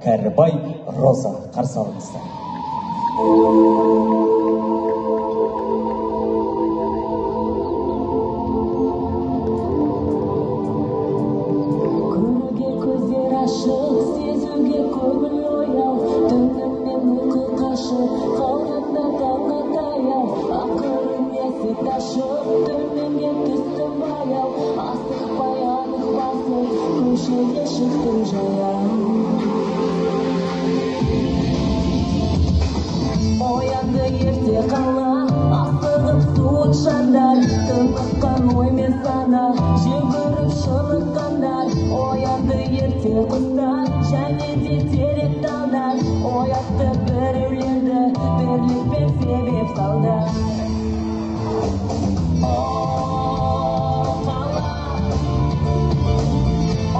Кәрібай Роза қарсы алыңыздар. Көруге көздер ашық, сезуге көңіл ояу, түнімнен ұйқы қашып, қалғанда таңға таяу, ақырын есік ашып, төменге түстім баяу, асықпай анық басып, көшеге шықтым жаяу. Оянды ерте қала, асығып суық шаңдар, тымыққан оймен сана, жүгіріп шыныққандар. Оянды ерте құстар, және де терек талдар, оятты біреулерді, бірлікпен себеп салды. О, қала,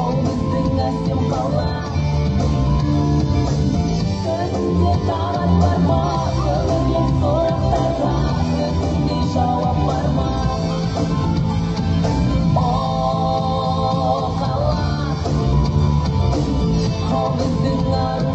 ол біздің әсем қала. Көзінде тағат бар ма, өмірден сұрақтарға өзіңдей жауап бар ма? О, қала, ол біздің ару